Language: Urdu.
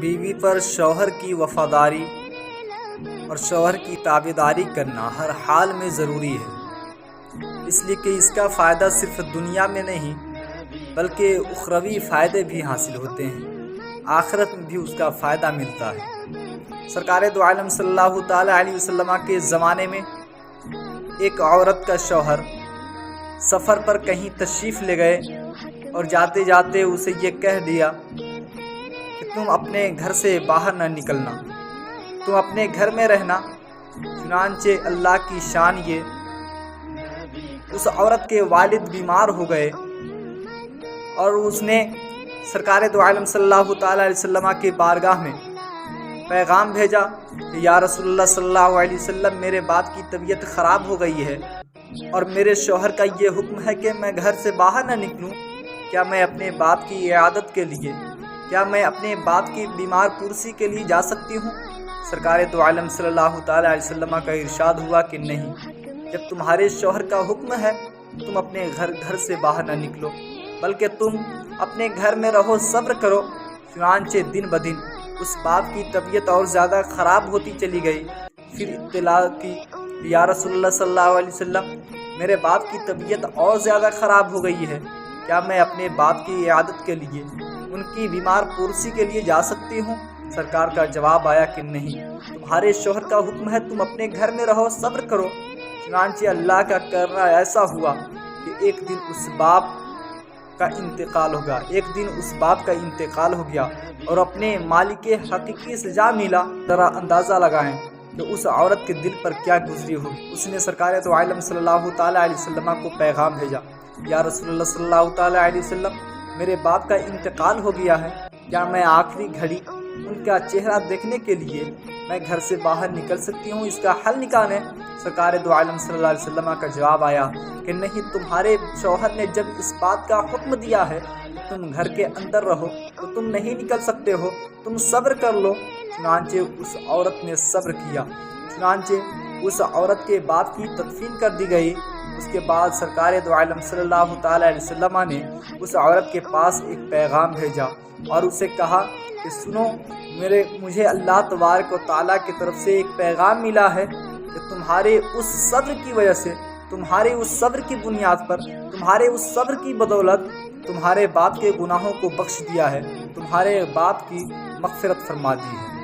بیوی پر شوہر کی وفاداری اور شوہر کی تابعداری کرنا ہر حال میں ضروری ہے، اس لیے کہ اس کا فائدہ صرف دنیا میں نہیں بلکہ اخروی فائدے بھی حاصل ہوتے ہیں، آخرت میں بھی اس کا فائدہ ملتا ہے۔ سرکار دو عالم صلی اللہ تعالیٰ علیہ وسلم کے زمانے میں ایک عورت کا شوہر سفر پر کہیں تشریف لے گئے اور جاتے جاتے اسے یہ کہہ دیا کہ تم اپنے گھر سے باہر نہ نکلنا، تم اپنے گھر میں رہنا۔ چنانچہ اللہ کی شان یہ، اس عورت کے والد بیمار ہو گئے اور اس نے سرکار دو عالم صلی اللہ تعالیٰ علیہ وسلم کے بارگاہ میں پیغام بھیجا کہ یا رسول اللہ صلی اللہ علیہ وسلم، میرے باپ کی طبیعت خراب ہو گئی ہے اور میرے شوہر کا یہ حکم ہے کہ میں گھر سے باہر نہ نکلوں، کیا میں اپنے باپ کی عیادت کے لیے، کیا میں اپنے باپ کی بیمار پرسی کے لیے جا سکتی ہوں؟ سرکار دو عالم صلی اللہ تعالیٰ علیہ وسلم کا ارشاد ہوا کہ نہیں، جب تمہارے شوہر کا حکم ہے تم اپنے گھر سے باہر نہ نکلو، بلکہ تم اپنے گھر میں رہو، صبر کرو۔ چنانچہ دن بدن اس باپ کی طبیعت اور زیادہ خراب ہوتی چلی گئی۔ پھر اطلاع کی یا رسول اللہ صلی اللہ علیہ وسلم، میرے باپ کی طبیعت اور زیادہ خراب ہو گئی ہے، کیا میں اپنے باپ کی عیادت کے لیے، ان کی بیمار پرسی کے لیے جا سکتی ہوں؟ سرکار کا جواب آیا کہ نہیں، تمہارے شوہر کا حکم ہے تم اپنے گھر میں رہو، صبر کرو۔ چنانچہ اللہ کا کرنا ایسا ہوا کہ ایک دن اس باپ کا انتقال ہو گیا اور اپنے مالک حقیقی سے جا ملا۔ ذرا اندازہ لگائیں کہ اس عورت کے دل پر کیا گزری ہوگی۔ اس نے سرکار دو عالم صلی اللہ تعالیٰ علیہ وسلم کو پیغام بھیجا، یا رسول اللہ صلی اللہ تعالیٰ علیہ وسلم، میرے باپ کا انتقال ہو گیا ہے، کیا میں آخری گھڑی ان کا چہرہ دیکھنے کے لیے میں گھر سے باہر نکل سکتی ہوں؟ اس کا حل نکالیں۔ سرکار دو عالم صلی اللہ علیہ وسلم کا جواب آیا کہ نہیں، تمہارے شوہر نے جب اس بات کا حکم دیا ہے کہ تم گھر کے اندر رہو تو تم نہیں نکل سکتے ہو، تم صبر کر لو۔ چنانچہ اس عورت نے صبر کیا، چنانچہ اس عورت کے باپ کی تدفین کر دی گئی۔ اس کے بعد سرکار دو عالم صلی اللہ تعالیٰ علیہ وسلم نے اس عورت کے پاس ایک پیغام بھیجا اور اسے کہا کہ سنو، مجھے اللہ تبارک و تعالیٰ کی طرف سے ایک پیغام ملا ہے کہ تمہارے اس صبر کی وجہ سے، تمہارے اس صبر کی بنیاد پر، تمہارے اس صبر کی بدولت تمہارے باپ کے گناہوں کو بخش دیا ہے، تمہارے باپ کی مغفرت فرما دی ہے۔